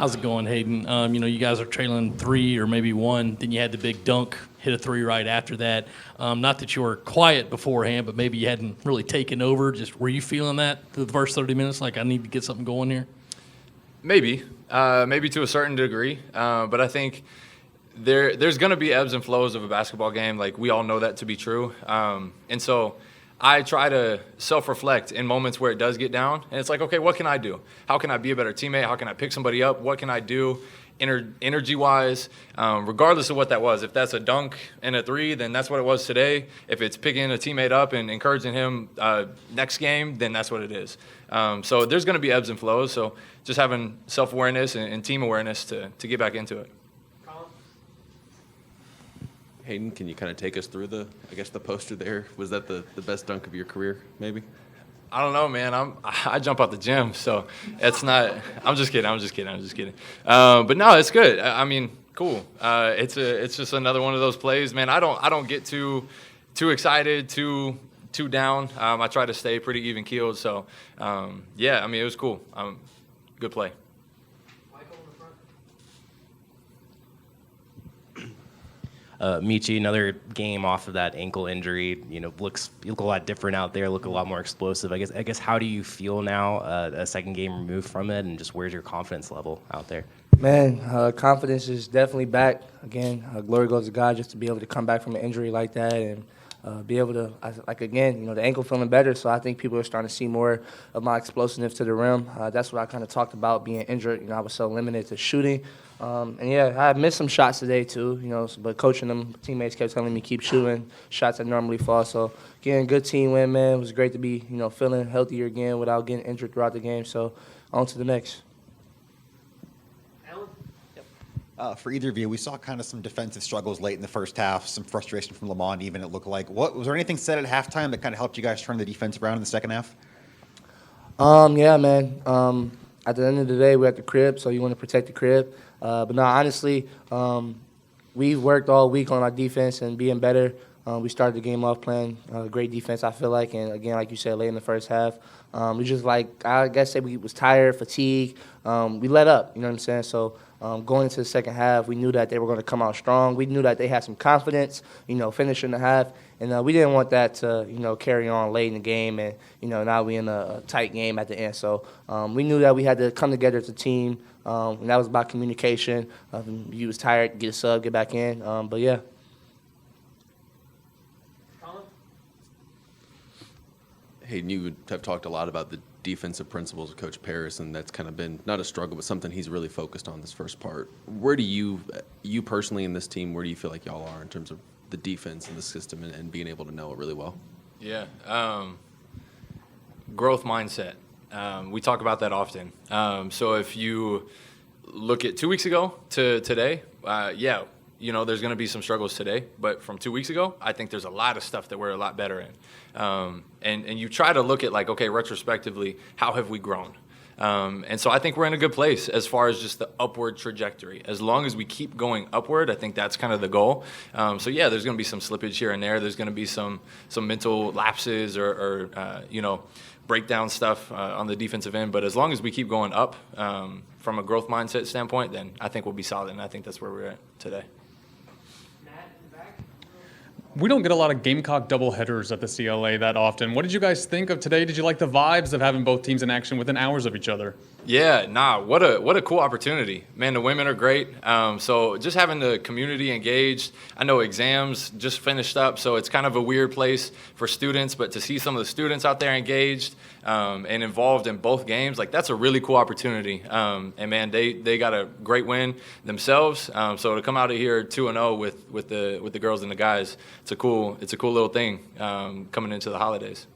How's it going, Hayden? You guys are trailing 3 or maybe 1. Then you had the big dunk, hit a 3 right after that. Not that you were quiet beforehand, but maybe you hadn't really taken over. Just were you feeling that through the first 30 minutes, like I need to get something going here? Maybe to a certain degree. But I think there's going to be ebbs and flows of a basketball game. Like, we all know that to be true. And so I try to self-reflect in moments where it does get down. And it's like, okay, what can I do? How can I be a better teammate? How can I pick somebody up? What can I do energy-wise, regardless of what that was? If that's a dunk and a 3, then that's what it was today. If it's picking a teammate up and encouraging him next game, then that's what it is. So there's going to be ebbs and flows. So just having self-awareness and team awareness to get back into it. Hayden, can you kind of take us through the poster there? Was that the best dunk of your career, maybe? I don't know, man. I jump out the gym, so it's not. I'm just kidding. But no, it's good. I mean, cool. It's just another one of those plays, man. I don't get too excited, too down. I try to stay pretty even keeled. So yeah, I mean, it was cool. Good play. Meechie, another game off of that ankle injury. You look a lot different out there. Look a lot more explosive. I guess how do you feel now, a second game removed from it, and just where's your confidence level out there? Man, confidence is definitely back. Again, glory goes to God just to be able to come back from an injury like that and be able to, the ankle feeling better. So I think people are starting to see more of my explosiveness to the rim. That's what I kind of talked about being injured. I was so limited to shooting. I missed some shots today too, but coaching them, teammates kept telling me keep shooting shots that normally fall. So, again, good team win, man. It was great to be, feeling healthier again without getting injured throughout the game. So, on to the next. For either of you, we saw kind of some defensive struggles late in the first half, some frustration from Lamont even, it looked like. Was there anything said at halftime that kind of helped you guys turn the defense around in the second half? Yeah, man. At the end of the day, we're at the crib, so you want to protect the crib. But no, honestly, we've worked all week on our defense and being better. We started the game off playing great defense, I feel like. And, again, like you said, late in the first half, we just, we was tired, fatigued. We let up, you know what I'm saying? So going into the second half, we knew that they were going to come out strong. We knew that they had some confidence, finishing the half. And we didn't want that to, carry on late in the game. And, now we in a tight game at the end. So we knew that we had to come together as a team. And that was about communication. You was tired, get a sub, get back in. But, yeah. Hayden, you have talked a lot about the defensive principles of Coach Paris, and that's kind of been not a struggle, but something he's really focused on this first part. Where do you personally in this team, where do you feel like y'all are in terms of the defense and the system and being able to know it really well? Yeah. Growth mindset. We talk about that often. So if you look at 2 weeks ago to today, there's going to be some struggles today. But from 2 weeks ago, I think there's a lot of stuff that we're a lot better in. And you try to look at, retrospectively, how have we grown? And so I think we're in a good place as far as just the upward trajectory. As long as we keep going upward, I think that's kind of the goal. There's going to be some slippage here and there. There's going to be some mental lapses or breakdown stuff on the defensive end. But as long as we keep going up from a growth mindset standpoint, then I think we'll be solid. And I think that's where we're at today. We don't get a lot of Gamecock doubleheaders at the CLA that often. What did you guys think of today? Did you like the vibes of having both teams in action within hours of each other? Yeah, what a cool opportunity. Man, the women are great. So just having the community engaged. I know exams just finished up, so it's kind of a weird place for students, but to see some of the students out there engaged and involved in both games, that's a really cool opportunity. And man, they got a great win themselves. So to come out of here 2-0 with the girls and the guys, it's a cool little thing coming into the holidays.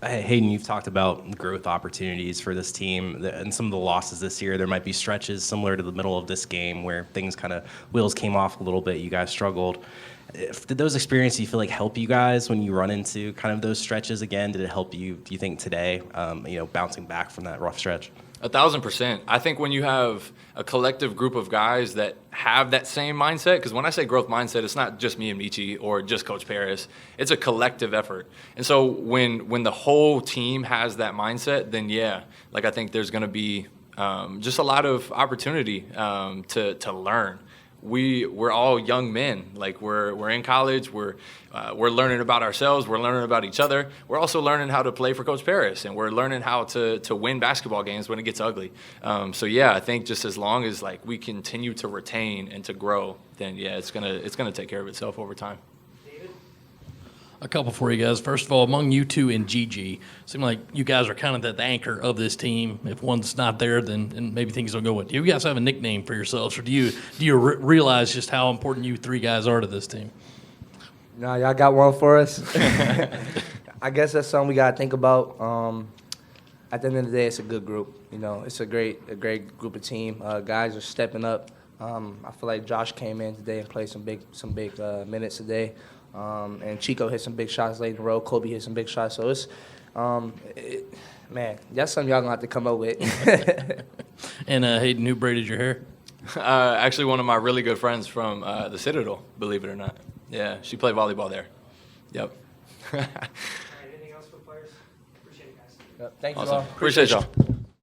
Hayden, you've talked about growth opportunities for this team and some of the losses this year. There might be stretches similar to the middle of this game where things kind of wheels came off a little bit. You guys struggled. Did those experiences, you feel like, help you guys when you run into kind of those stretches again? Did it help you, do you think, today, bouncing back from that rough stretch? 1,000%. I think when you have a collective group of guys that have that same mindset, because when I say growth mindset, it's not just me and Meechie or just Coach Paris. It's a collective effort. And so when the whole team has that mindset, then yeah, like I think there's going to be just a lot of opportunity to learn. We're all young men. Like we're in college. We're learning about ourselves. We're learning about each other. We're also learning how to play for Coach Paris, and we're learning how to win basketball games when it gets ugly. So yeah, I think just as long as like we continue to retain and to grow, then yeah, it's gonna take care of itself over time. A couple for you guys. First of all, among you two and Gigi, seem like you guys are kind of the anchor of this team. If one's not there, then and maybe things don't go well. Do you guys have a nickname for yourselves, or do you realize just how important you three guys are to this team? No, y'all got one for us. I guess that's something we gotta think about. At the end of the day, it's a good group. You know, it's a great group of team. Guys are stepping up. I feel like Josh came in today and played some big minutes today. And Chico hit some big shots late in a row. Kobe hit some big shots. So it's, man, that's something y'all gonna have to come up with. And Hayden, who braided your hair? Actually, one of my really good friends from the Citadel, believe it or not. Yeah, she played volleyball there. Yep. All right, anything else for players? Appreciate it, guys. Thank you Awesome. all. Appreciate y'all.